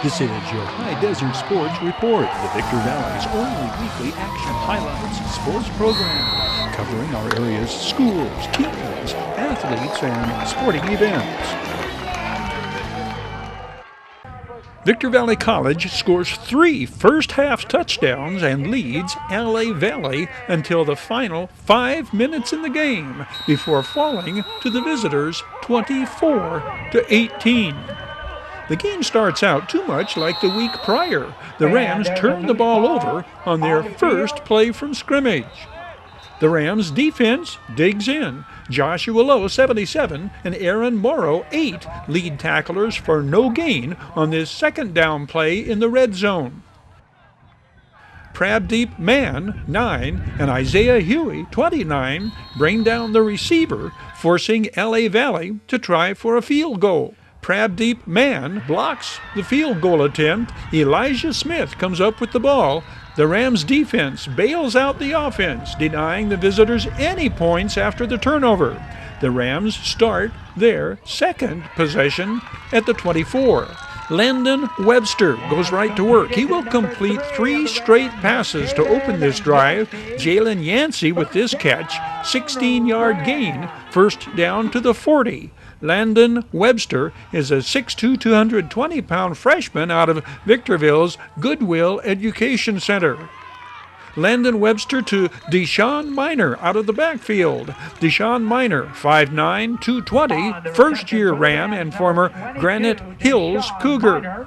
This is your Hdsr Sports Report, the Victor Valley's only weekly action highlights sports program, covering our area's schools, teams, athletes, and sporting events. Victor Valley College scores 3 first-half touchdowns and leads LA Valley until the final 5 minutes in the game before falling to the visitors 24-18. The game starts out too much like the week prior. The Rams turn the ball over on their first play from scrimmage. The Rams defense digs in. Joshua Lowe, 77, and Aaron Morrow, 8, lead tacklers for no gain on this second down play in the red zone. Prabdeep Mann, 9, and Isaiah Huey, 29, bring down the receiver, forcing LA Valley to try for a field goal. Prabdeep Mann blocks the field goal attempt. Elijah Smith comes up with the ball. The Rams defense bails out the offense, denying the visitors any points after the turnover. The Rams start their second possession at the 24. Landon Webster goes right to work. He will complete 3 straight passes to open this drive. Jalen Yancey with this catch, 16-yard gain, first down to the 40. Landon Webster is a 6'2", 220-pound freshman out of Victorville's Goodwill Education Center. Landon Webster to Deshaun Miner out of the backfield. Deshaun Miner, 5'9", 220, first-year Ram and former Granite Hills Cougar.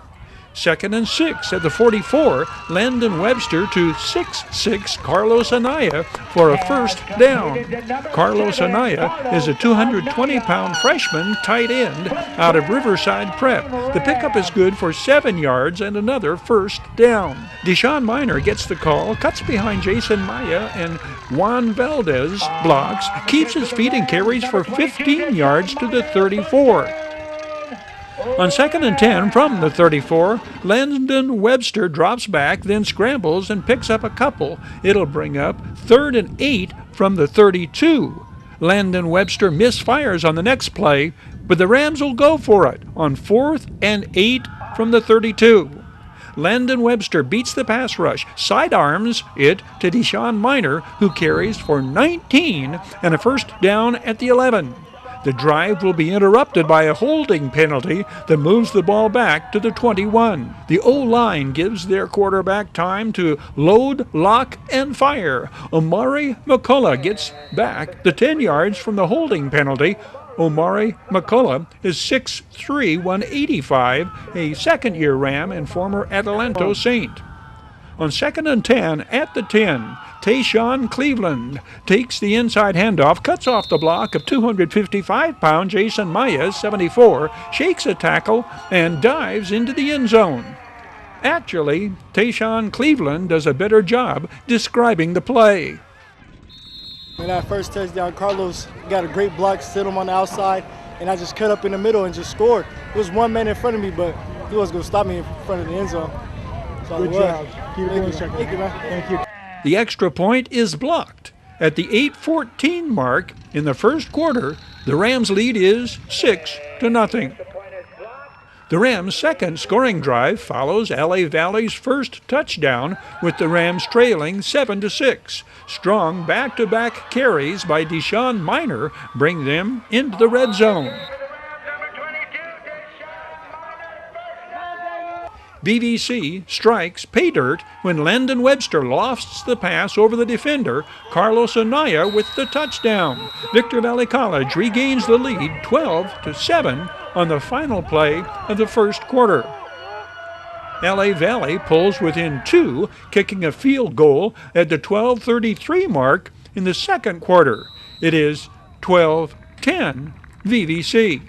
2nd and 6 at the 44. Landon Webster to 6'6" Carlos Anaya for a first down. Carlos Anaya is a 220-pound freshman tight end out of Riverside Prep. The pickup is good for 7 yards and another first down. Deshaun Miner gets the call, cuts behind Jason Maya, and Juan Valdez blocks, keeps his feet and carries for 15 yards to the 34. On 2nd and 10 from the 34, Landon Webster drops back, then scrambles and picks up a couple. It'll bring up 3rd and 8 from the 32. Landon Webster misfires on the next play, but the Rams will go for it on 4th and 8 from the 32. Landon Webster beats the pass rush, sidearms it to Deshaun Miner, who carries for 19 and a first down at the 11. The drive will be interrupted by a holding penalty that moves the ball back to the 21. The O-line gives their quarterback time to load, lock, and fire. Omari McCullough gets back the 10 yards from the holding penalty. Omari McCullough is 6'3", 185, a second-year Ram and former Adelanto Saint. On 2nd and 10 at the 10, Tayshawn Cleveland takes the inside handoff, cuts off the block of 255-pound Jason Maya, 74, shakes a tackle, and dives into the end zone. Actually, Tayshawn Cleveland does a better job describing the play. In that first touchdown, Carlos got a great block, set him on the outside, and I just cut up in the middle and just scored. There was one man in front of me, but he wasn't going to stop me in front of the end zone. So good job. Keep it going, Thank you, man. Thank you. The extra point is blocked. At the 8:14 mark in the first quarter, the Rams' lead is 6-0. The Rams' second scoring drive follows LA Valley's first touchdown, with the Rams trailing 7-6. Strong back-to-back carries by Deshaun Miner bring them into the red zone. VVC strikes pay dirt when Landon Webster lofts the pass over the defender, Carlos Anaya with the touchdown. Victor Valley College regains the lead 12-7 on the final play of the first quarter. LA Valley pulls within 2, kicking a field goal at the 12:33 mark in the second quarter. It is 12-10 VVC.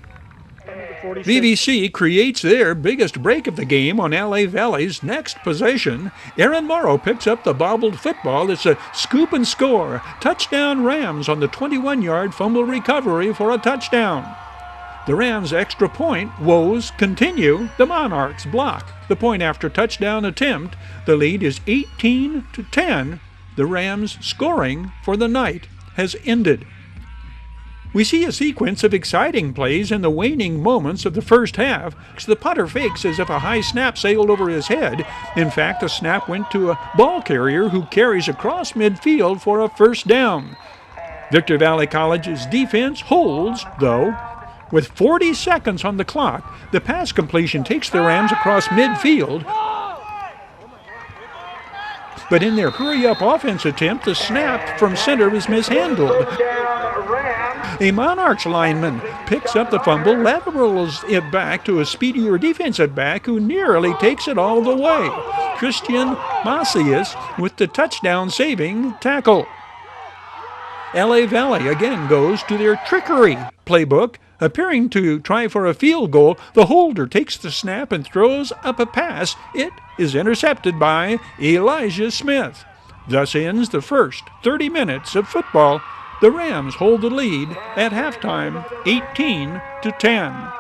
VVC creates their biggest break of the game on LA Valley's next possession. Aaron Morrow picks up the bobbled football. It's a scoop and score. Touchdown Rams on the 21-yard fumble recovery for a touchdown. The Rams' extra point woes continue. The Monarchs block the point after touchdown attempt. The lead is 18-10. The Rams' scoring for the night has ended. We see a sequence of exciting plays in the waning moments of the first half. The punter fakes as if a high snap sailed over his head. In fact, the snap went to a ball carrier who carries across midfield for a first down. Victor Valley College's defense holds, though. With 40 seconds on the clock, the pass completion takes the Rams across midfield. But in their hurry-up offense attempt, the snap from center is mishandled. A Monarchs lineman picks up the fumble, laterals it back to a speedier defensive back who nearly takes it all the way. Christian Macias with the touchdown-saving tackle. LA Valley again goes to their trickery playbook. Appearing to try for a field goal, the holder takes the snap and throws up a pass. It is intercepted by Elijah Smith. Thus ends the first 30 minutes of football. The Rams hold the lead at halftime, 18-10.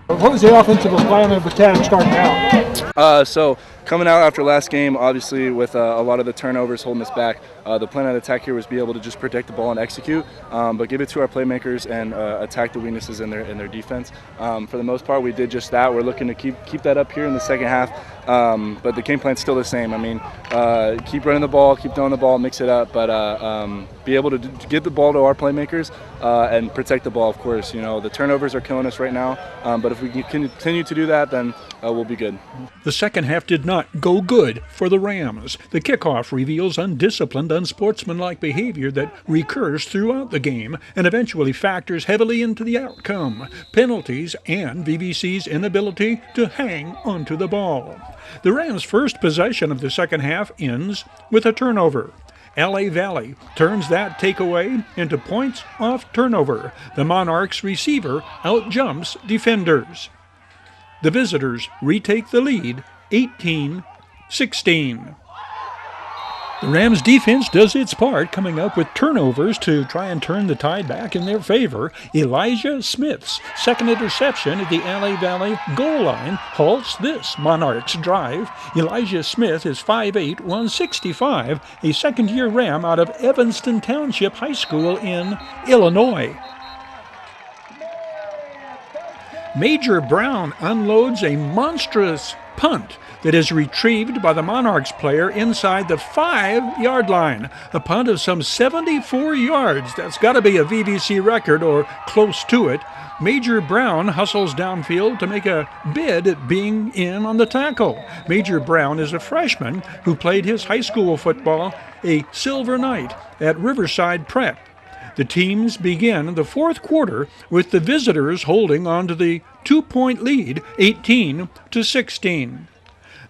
What was the offensive plan of attack starting out? So coming out after last game, obviously with a lot of the turnovers holding us back, the plan of attack here was be able to just protect the ball and execute, but give it to our playmakers and attack the weaknesses in their defense. For the most part, we did just that. We're looking to keep that up here in the second half, but the game plan's still the same. I mean, keep running the ball, keep throwing the ball, mix it up, but be able to get the ball to our playmakers and protect the ball, of course. You know, the turnovers are killing us right now, but if we can continue to do that, then we'll be good. The second half did not go good for the Rams. The kickoff reveals undisciplined, unsportsmanlike behavior that recurs throughout the game and eventually factors heavily into the outcome, penalties, and VVC's inability to hang onto the ball. The Rams' first possession of the second half ends with a turnover. LA Valley turns that takeaway into points off turnover. The Monarchs receiver outjumps defenders. The visitors retake the lead, 18-16. The Rams defense does its part, coming up with turnovers to try and turn the tide back in their favor. Elijah Smith's second interception at the LA Valley goal line halts this Monarchs drive. Elijah Smith is 5'8", 165, a second-year Ram out of Evanston Township High School in Illinois. Major Brown unloads a monstrous punt that is retrieved by the Monarchs player inside the 5-yard line. A punt of some 74 yards. That's got to be a VBC record or close to it. Major Brown hustles downfield to make a bid at being in on the tackle. Major Brown is a freshman who played his high school football a Silver Knight at Riverside Prep. The teams begin the fourth quarter with the visitors holding on to the 2-point lead, 18-16.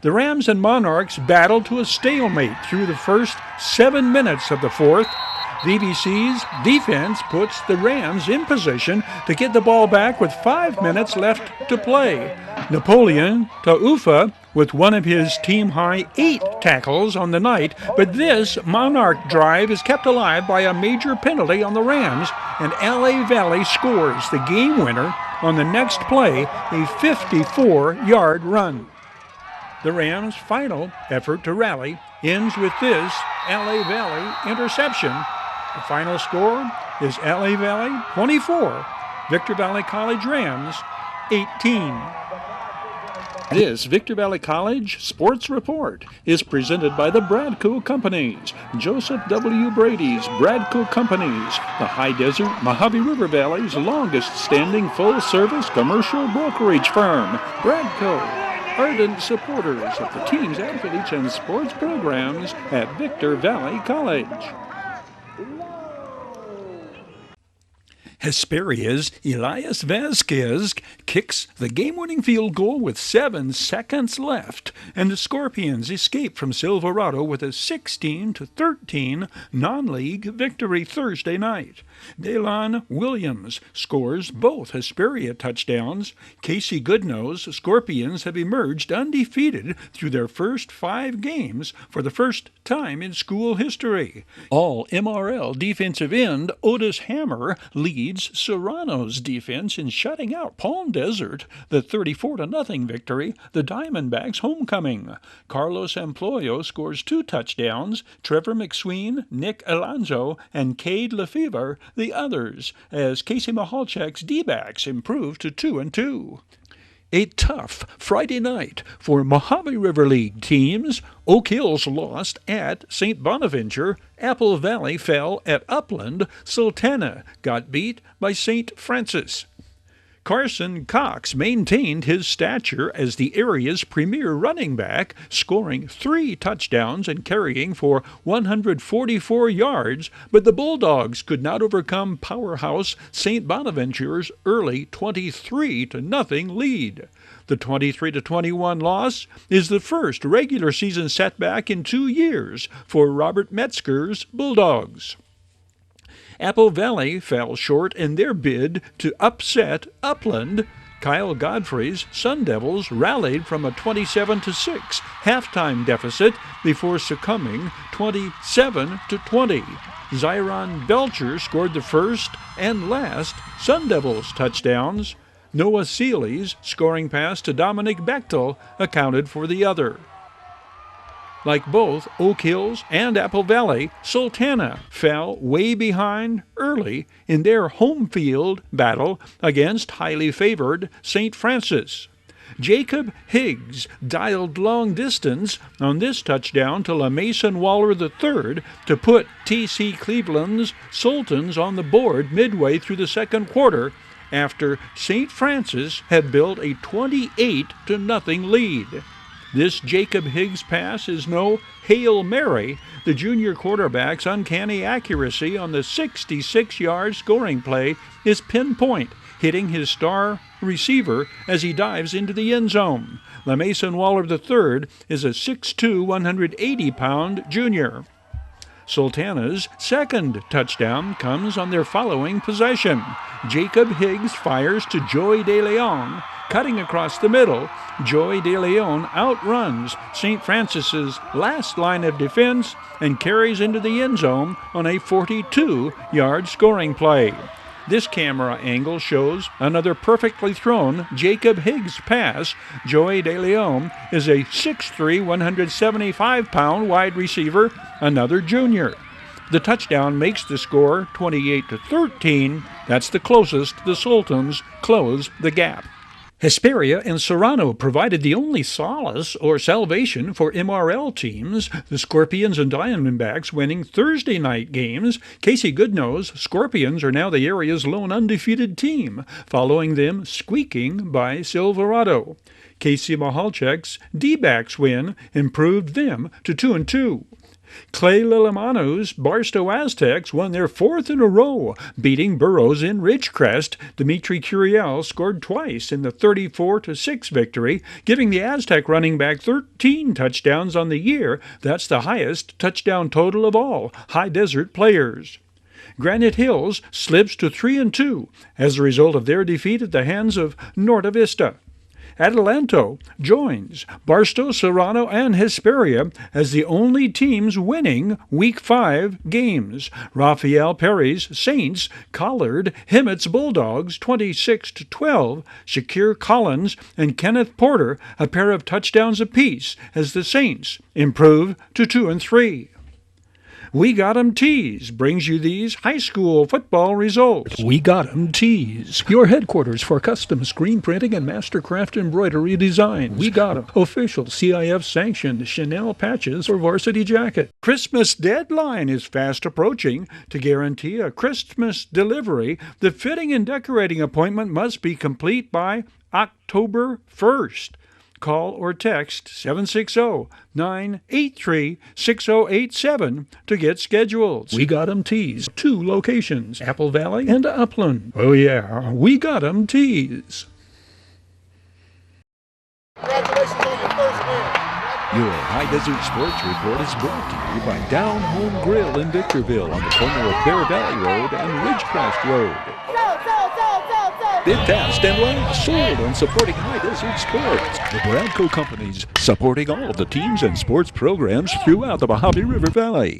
The Rams and Monarchs battle to a stalemate through the first 7 minutes of the fourth. VBC's defense puts the Rams in position to get the ball back with 5 minutes left to play. Napoleon Taufa with one of his team-high 8 tackles on the night, but this Monarch drive is kept alive by a major penalty on the Rams, and LA Valley scores the game winner on the next play, a 54-yard run. The Rams' final effort to rally ends with this LA Valley interception. The final score is LA Valley 24, Victor Valley College Rams 18. This Victor Valley College Sports Report is presented by the Bradco Companies, Joseph W. Brady's Bradco Companies, the High Desert Mojave River Valley's longest-standing full-service commercial brokerage firm. Bradco, ardent supporters of the team's athletes and sports programs at Victor Valley College. Hesperia's Elias Vasquez kicks the game-winning field goal with 7 seconds left, and the Scorpions escape from Silverado with a 16-13 non-league victory Thursday night. Daylon Williams scores both Hesperia touchdowns. Casey Goodnose Scorpions have emerged undefeated through their first 5 games for the first time in school history. All MRL defensive end Otis Hammer leads leads Serrano's defense in shutting out Palm Desert, the 34-0 victory, the Diamondbacks' homecoming. Carlos Amployo scores 2 touchdowns, Trevor McSween, Nick Alonso, and Cade Lefevre the others, as Casey Mahalchek's D-backs improve to 2-2. A tough Friday night for Mojave River League teams. Oak Hills lost at St. Bonaventure. Apple Valley fell at Upland. Sultana got beat by St. Francis. Carson Cox maintained his stature as the area's premier running back, scoring 3 touchdowns and carrying for 144 yards, but the Bulldogs could not overcome powerhouse St. Bonaventure's early 23-0 lead. The 23-21 loss is the first regular season setback in 2 years for Robert Metzger's Bulldogs. Apple Valley fell short in their bid to upset Upland. Kyle Godfrey's Sun Devils rallied from a 27-6 halftime deficit before succumbing 27-20. Zyron Belcher scored the first and last Sun Devils touchdowns. Noah Seeley's scoring pass to Dominic Bechtel accounted for the other. Like both Oak Hills and Apple Valley, Sultana fell way behind early in their home field battle against highly favored St. Francis. Jacob Higgs dialed long distance on this touchdown to LaMason Waller III to put T.C. Cleveland's Sultans on the board midway through the second quarter after St. Francis had built a 28-0 lead. This Jacob Higgs pass is no Hail Mary. The junior quarterback's uncanny accuracy on the 66-yard scoring play is pinpoint, hitting his star receiver as he dives into the end zone. LaMason Waller III is a 6'2", 180-pound junior. Sultana's second touchdown comes on their following possession. Jacob Higgs fires to Joey De Leon. Cutting across the middle, Joey De Leon outruns St. Francis's last line of defense and carries into the end zone on a 42-yard scoring play. This camera angle shows another perfectly thrown Jacob Higgs pass. Joey De Leon is a 6'3", 175-pound wide receiver, another junior. The touchdown makes the score 28-13. That's the closest the Sultans close the gap. Hesperia and Serrano provided the only solace or salvation for MRL teams, the Scorpions and Diamondbacks winning Thursday night games. Casey Goodnose Scorpions are now the area's lone undefeated team, following them squeaking by Silverado. Casey Mahalchek's D-backs win improved them to 2-2. Clay Lillimanu's Barstow Aztecs won their 4th in a row, beating Burroughs in Ridgecrest. Dimitri Curiel scored twice in the 34-6 victory, giving the Aztec running back 13 touchdowns on the year. That's the highest touchdown total of all High Desert players. Granite Hills slips to 3-2 as a result of their defeat at the hands of Norte Vista. Adelanto joins Barstow, Serrano, and Hesperia as the only teams winning Week 5 games. Rafael Perry's Saints collared Hemet's Bulldogs 26-12. Shakir Collins and Kenneth Porter a pair of touchdowns apiece as the Saints improve to 2-3. We Got 'em Tees brings you these high school football results. We Got 'em Tees, your headquarters for custom screen printing and mastercraft embroidery designs. We Got 'em, official CIF-sanctioned Chanel patches for varsity jacket. Christmas deadline is fast approaching. To guarantee a Christmas delivery, the fitting and decorating appointment must be complete by October 1st. Call or text 760-983-6087 to get scheduled. We Got 'em Tees, 2 locations, Apple Valley and Upland. Oh yeah, We Got 'em Tees. Congratulations on your first win. Your High Desert Sports Report is brought to you by Down Home Grill in Victorville on the corner of Bear Valley Road and Ridgecrest Road. Bid fast and last, sold on supporting High Desert Sports. The Bradco Companies, supporting all of the teams and sports programs throughout the Mojave River Valley.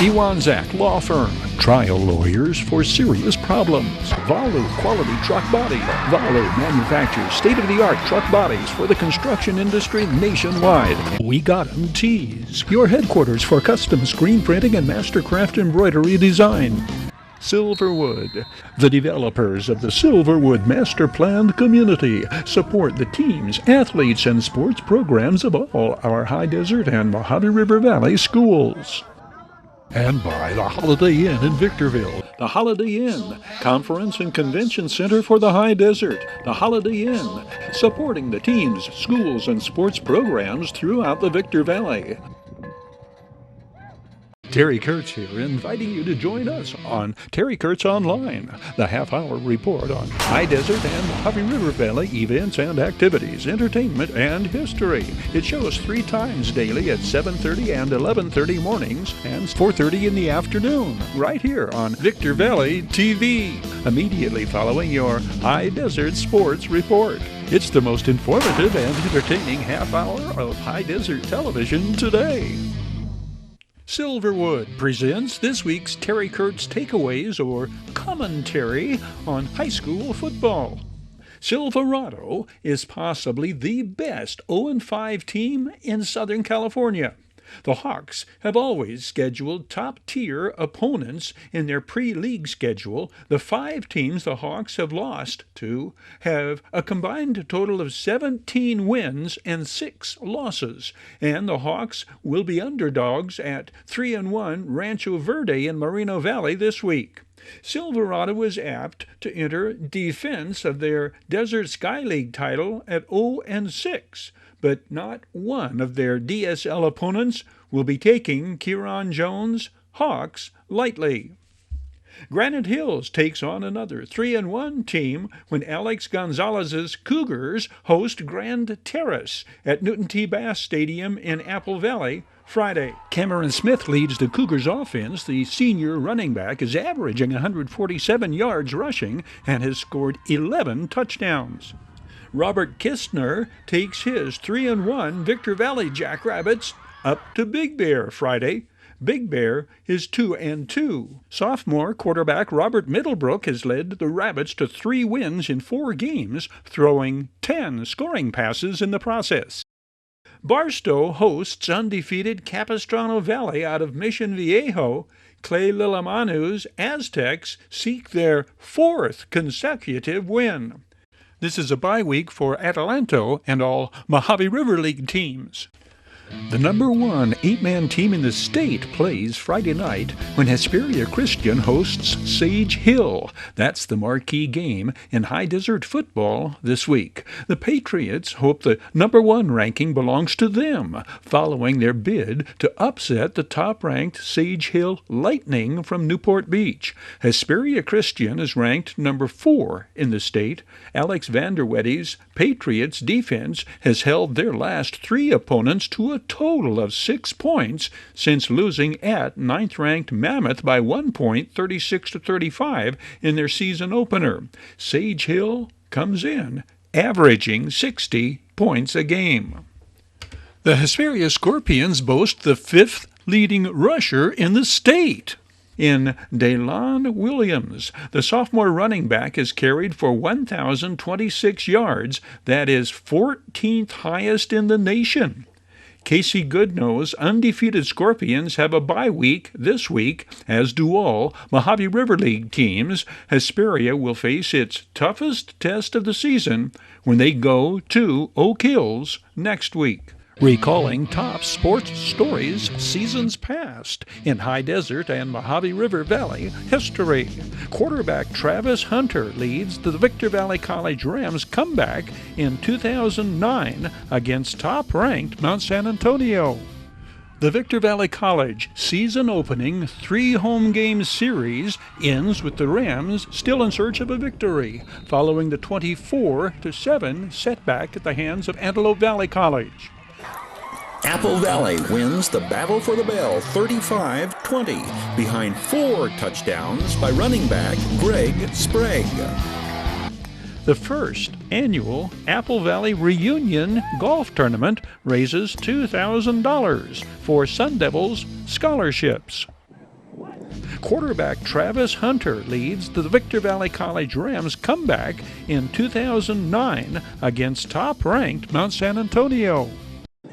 Iwanzak Law Firm, trial lawyers for serious problems. Valu Quality Truck Body. Valu manufactures state-of-the-art truck bodies for the construction industry nationwide. We Got 'em Tees, your headquarters for custom screen printing and mastercraft embroidery design. Silverwood. The developers of the Silverwood Master Planned Community support the teams, athletes, and sports programs of all our High Desert and Mojave River Valley schools. And by the Holiday Inn in Victorville. The Holiday Inn, Conference and Convention Center for the High Desert. The Holiday Inn, supporting the teams, schools, and sports programs throughout the Victor Valley. Terry Kurtz here, inviting you to join us on Terry Kurtz Online, the half-hour report on High Desert and Mojave River Valley events and activities, entertainment, and history. It shows 3 times daily at 7:30 and 11:30 mornings and 4:30 in the afternoon, right here on Victor Valley TV, immediately following your High Desert Sports Report. It's the most informative and entertaining half-hour of High Desert television today. Silverwood presents this week's Terry Kurtz Takeaways or Commentary on High School Football. Silverado is possibly the best 0-5 team in Southern California. The Hawks have always scheduled top-tier opponents in their pre-league schedule. The 5 teams the Hawks have lost to have a combined total of 17 wins and 6 losses, and the Hawks will be underdogs at 3-1 Rancho Verde in Moreno Valley this week. Silverado is apt to enter defense of their Desert Sky League title at 0-6. But not one of their DSL opponents will be taking Kieron Jones' Hawks lightly. Granite Hills takes on another 3-1 team when Alex Gonzalez's Cougars host Grand Terrace at Newton T. Bass Stadium in Apple Valley Friday. Cameron Smith leads the Cougars offense. The senior running back is averaging 147 yards rushing and has scored 11 touchdowns. Robert Kistner takes his 3-1 Victor Valley Jackrabbits up to Big Bear Friday. Big Bear is 2-2. Sophomore quarterback Robert Middlebrook has led the Rabbits to 3 wins in 4 games, throwing 10 scoring passes in the process. Barstow hosts undefeated Capistrano Valley out of Mission Viejo. Clay Lilamanu's Aztecs seek their 4th consecutive win. This is a bye week for Atalanto and all Mojave River League teams. The number 1 8-man team in the state plays Friday night when Hesperia Christian hosts Sage Hill. That's the marquee game in High Desert football this week. The Patriots hope the number 1 ranking belongs to them, following their bid to upset the top-ranked Sage Hill Lightning from Newport Beach. Hesperia Christian is ranked number 4 in the state. Alex Vanderwetty's Patriots defense has held their last 3 opponents to a total of 6 points since losing at 9th-ranked Mammoth by 1 point, 36-35, in their season opener. Sage Hill comes in averaging 60 points a game. The Hesperia Scorpions boast the 5th leading rusher in the state. In Daylon Williams, the sophomore running back is carried for 1,026 yards. That is 14th highest in the nation. Casey Goodnow's undefeated Scorpions have a bye week this week, as do all Mojave River League teams. Hesperia will face its toughest test of the season when they go to Oak Hills next week. Recalling top sports stories seasons past in High Desert and Mojave River Valley history. Quarterback Travis Hunter leads the Victor Valley College Rams comeback in 2009 against top-ranked Mount San Antonio. The Victor Valley College season-opening 3-home game series ends with the Rams still in search of a victory, following the 24-7 setback at the hands of Antelope Valley College. Apple Valley wins the Battle for the Bell 35-20 behind 4 touchdowns by running back Greg Sprague. The first annual Apple Valley Reunion Golf Tournament raises $2,000 for Sun Devils scholarships. quarterback Travis Hunter leads the Victor Valley College Rams comeback in 2009 against top-ranked Mount San Antonio.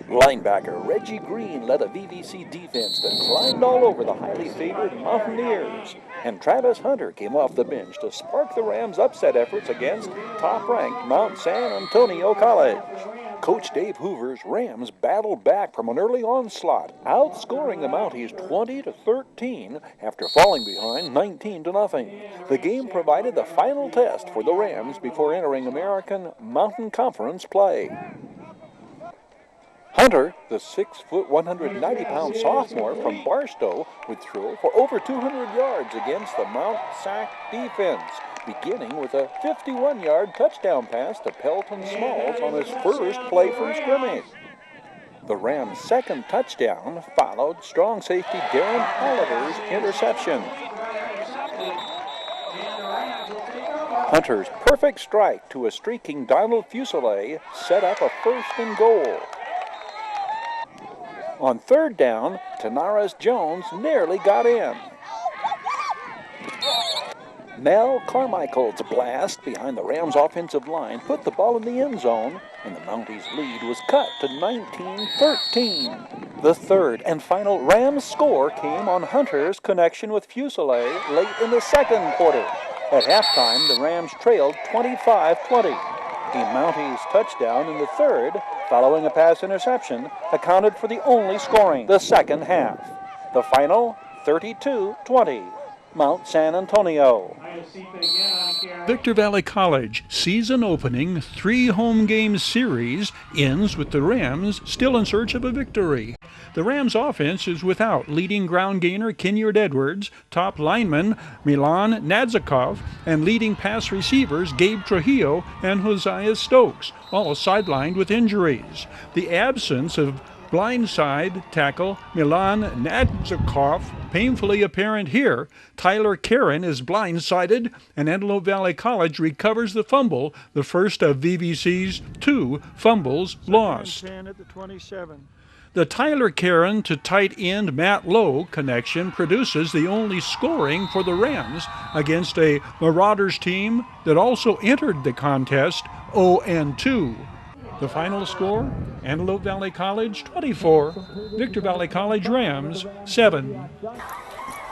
Linebacker Reggie Green led a VVC defense that climbed all over the highly favored Mountaineers. And Travis Hunter came off the bench to spark the Rams' upset efforts against top-ranked Mount San Antonio College. Coach Dave Hoover's Rams battled back from an early onslaught, outscoring the Mounties 20-13 after falling behind 19-0. The game provided the final test for the Rams before entering American Mountain Conference play. Hunter, the 6-foot, 190-pound sophomore from Barstow, would throw for over 200 yards against the Mount Sac defense, beginning with a 51-yard touchdown pass to Pelton Smalls on his first play from scrimmage. The Rams' second touchdown followed strong safety Darren Oliver's interception. Hunter's perfect strike to a streaking Donald Fuselier set up a 1st and goal. On 3rd down, Tanaris Jones nearly got in. Mel Carmichael's blast behind the Rams' offensive line put the ball in the end zone, and the Mounties' lead was cut to 19-13. The third and final Rams score came on Hunter's connection with Fuselier late in the second quarter. At halftime, the Rams trailed 25-20. The Mounties' touchdown in the third, following a pass interception, accounted for the only scoring the second half. The final, 32-20, Mount San Antonio. Victor Valley College season opening 3-home game series ends with the Rams still in search of a victory. The Rams offense is without leading ground gainer Kenyard Edwards, top lineman Milan Nadzikov, and leading pass receivers Gabe Trujillo and Hosea Stokes, all sidelined with injuries. The absence of blindside tackle Milan Nadzikov painfully apparent here. Tyler Karen is blindsided, and Antelope Valley College recovers the fumble, the first of VVC's 2 fumbles lost. At the 27. The Tyler Karen to tight end Matt Lowe connection produces the only scoring for the Rams against a Marauders team that also entered the contest 0-2. The final score, Antelope Valley College 24, Victor Valley College Rams 7.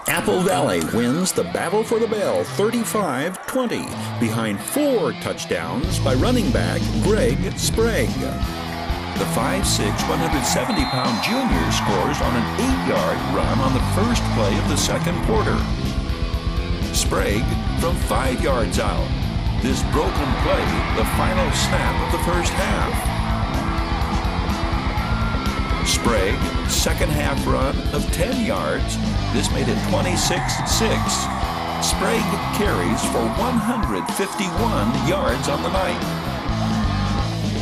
Apple Valley wins the Battle for the Bell 35-20 behind 4 touchdowns by running back Greg Sprague. The 5'6", 170-pound junior scores on an 8-yard run on the first play of the second quarter. Sprague from 5 yards out. This broken play, the final snap of the first half. Sprague, second half run of 10 yards. This made it 26-6. Sprague carries for 151 yards on the night.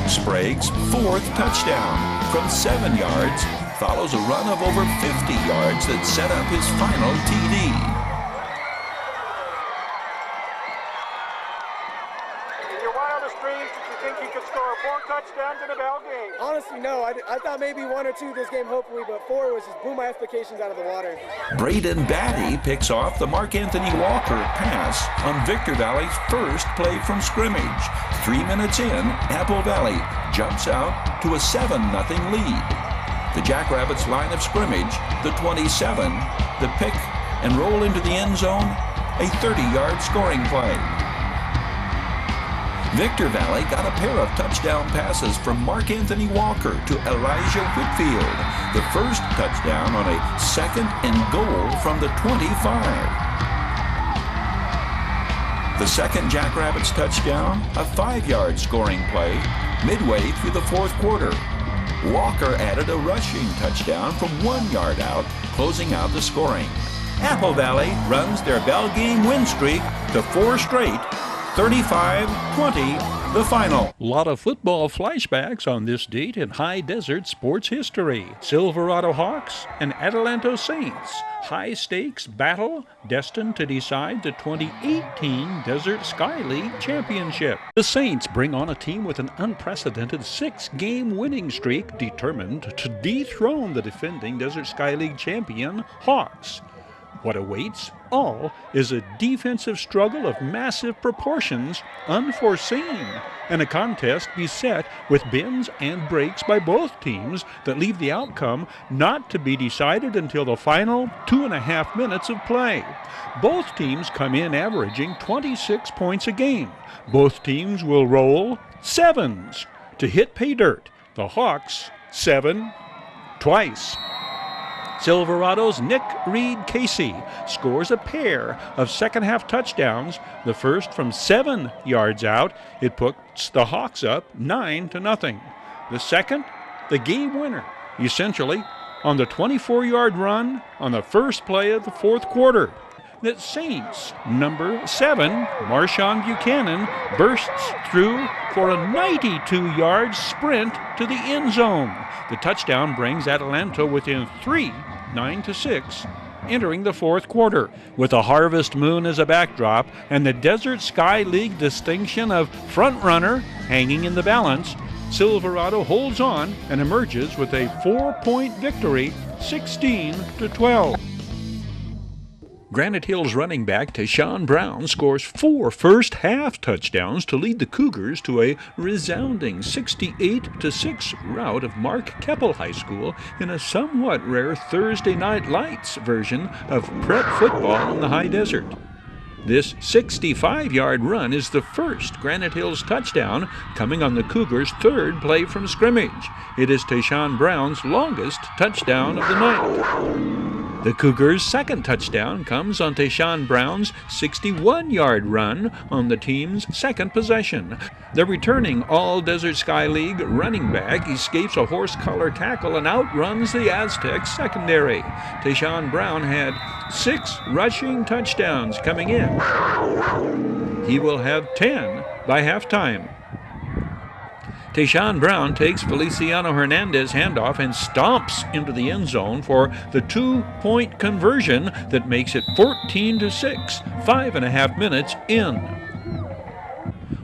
Sprague's 4th touchdown from 7 yards follows a run of over 50 yards that set up his final TD. Touchdowns in a ball game? Honestly, no. I thought maybe 1 or 2 this game, hopefully, but 4 was just blew my expectations out of the water. Braden Batty picks off the Mark Anthony Walker pass on Victor Valley's first play from scrimmage. 3 minutes in, Apple Valley jumps out to a 7-0 lead. The Jackrabbits line of scrimmage, the 27, the pick and roll into the end zone, a 30-yard scoring play. Victor Valley got a pair of touchdown passes from Mark Anthony Walker to Elijah Whitfield. The first touchdown on a 2nd and goal from the 25. The second Jackrabbits touchdown, a 5-yard scoring play midway through the 4th quarter. Walker added a rushing touchdown from 1 yard out, closing out the scoring. Apple Valley runs their bell game win streak to 4 straight, 35-20, the final. Lot of football flashbacks on this date in high desert sports history. Silverado Hawks and Adelanto Saints. High-stakes battle destined to decide the 2018 Desert Sky League Championship. The Saints bring on a team with an unprecedented 6-game winning streak determined to dethrone the defending Desert Sky League champion Hawks. What awaits all is a defensive struggle of massive proportions, unforeseen, and a contest beset with bends and breaks by both teams that leave the outcome not to be decided until the final 2.5 minutes of play. Both teams come in averaging 26 points a game. Both teams will roll sevens to hit pay dirt. The Hawks, 7 twice. Silverado's Nick Reed-Casey scores a pair of second-half touchdowns, the first from 7 yards out. It puts the Hawks up 9-0. The second, the game winner, essentially on the 24-yard run on the first play of the fourth quarter. The Saints, number 7, Marshawn Buchanan, bursts through for a 92-yard sprint to the end zone. The touchdown brings Atlanta within 3, 9-6, entering the fourth quarter. With a harvest moon as a backdrop and the Desert Sky League distinction of front runner hanging in the balance, Silverado holds on and emerges with a 4-point victory, 16-12. Granite Hills running back Tayshaun Brown scores 4 first-half touchdowns to lead the Cougars to a resounding 68-6 rout of Mark Keppel High School in a somewhat rare Thursday Night Lights version of prep football in the high desert. This 65-yard run is the first Granite Hills touchdown, coming on the Cougars' third play from scrimmage. It is Tayshaun Brown's longest touchdown of the night. The Cougars' second touchdown comes on Tayshaun Brown's 61-yard run on the team's second possession. The returning All-Desert Sky League running back escapes a horse-collar tackle and outruns the Aztecs secondary. Tayshaun Brown had 6 rushing touchdowns coming in. He will have 10 by halftime. Tayshaun Brown takes Feliciano Hernandez's handoff and stomps into the end zone for the 2-point conversion that makes it 14-6, 5.5 minutes in.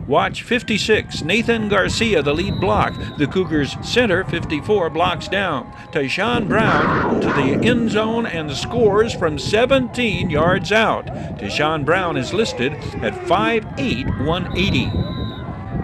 Watch 56, Nathan Garcia, the lead block. The Cougars' center, 54, blocks down. Tayshaun Brown to the end zone and scores from 17 yards out. Tayshaun Brown is listed at 5'8", 180.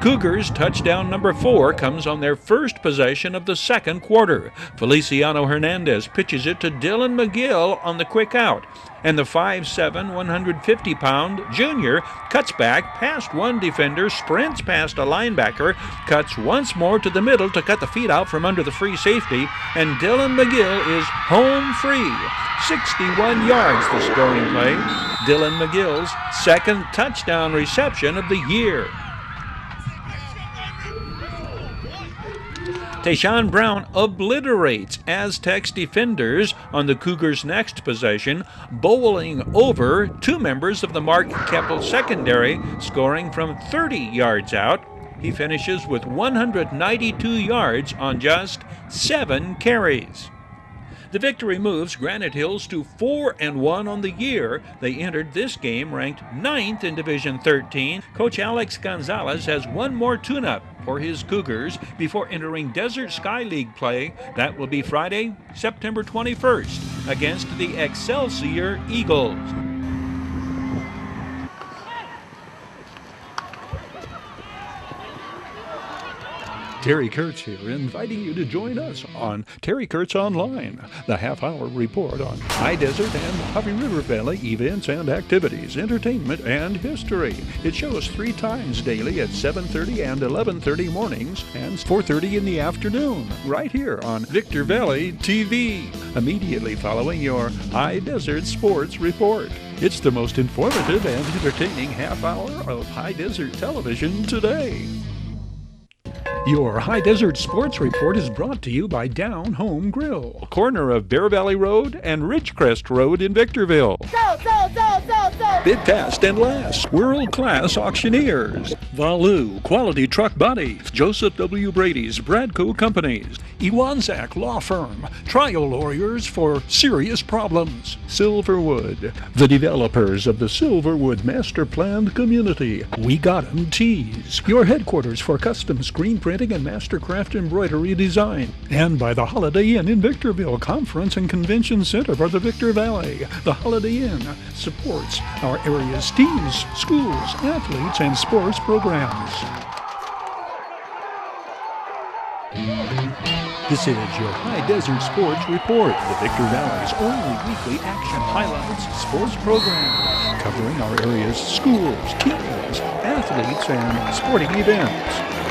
Cougars' touchdown number 4 comes on their first possession of the second quarter. Feliciano Hernandez pitches it to Dylan McGill on the quick out, and the 5'7", 150-pound junior cuts back past one defender, sprints past a linebacker, cuts once more to the middle to cut the feet out from under the free safety, and Dylan McGill is home free. 61 yards the scoring play. Dylan McGill's second touchdown reception of the year. Tayshaun Brown obliterates Aztecs defenders on the Cougars' next possession, bowling over 2 members of the Mark Keppel secondary, scoring from 30 yards out. He finishes with 192 yards on just 7 carries. The victory moves Granite Hills to 4-1 on the year. They entered this game ranked 9th in Division 13. Coach Alex Gonzalez has one more tune-up for his Cougars before entering Desert Sky League play. That will be Friday, September 21st against the Excelsior Eagles. Terry Kurtz here, inviting you to join us on Terry Kurtz Online, the half-hour report on High Desert and Huffy River Valley events and activities, entertainment, and history. It shows 3 times daily at 7:30 and 11:30 mornings and 4:30 in the afternoon, right here on Victor Valley TV, immediately following your High Desert Sports Report. It's the most informative and entertaining half-hour of High Desert television today. Your High Desert Sports Report is brought to you by Down Home Grill, corner of Bear Valley Road and Ridgecrest Road in Victorville. Bid fast and last, world-class auctioneers. Valu, Quality Truck Bodies, Joseph W. Brady's Bradco Companies, Iwanzak Law Firm, trial lawyers for serious problems. Silverwood, the developers of the Silverwood Master Planned Community. We Got 'em Tees, your headquarters for custom screen print Printing and Mastercraft Embroidery Design, and by the Holiday Inn in Victorville Conference and Convention Center for the Victor Valley. The Holiday Inn supports our area's teams, schools, athletes, and sports programs. This is your High Desert Sports Report, the Victor Valley's only weekly action highlights sports program, covering our area's schools, teams, athletes, and sporting events.